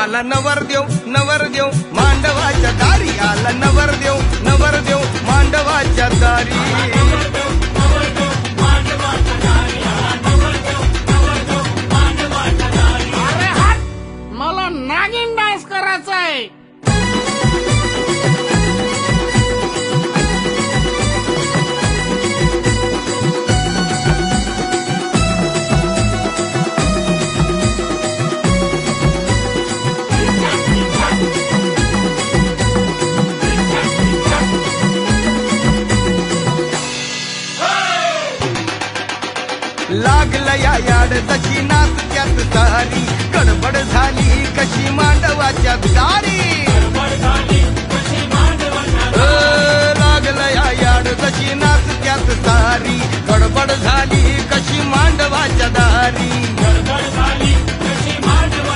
आला नवरदेव नवरदेव मांडवाच्या दारी आला नवरदेव नवरदेव मांडवाच्या दारी अरे हात मला नागिन डान्स करायचा आहे. लागलं या याड तशी नाच त्यात सारी गडबड झाली कशी मांडवाच्या दारी लागलं या याड तशी नाच त्यात सारी गडबड झाली कशी मांडवाच्या दारी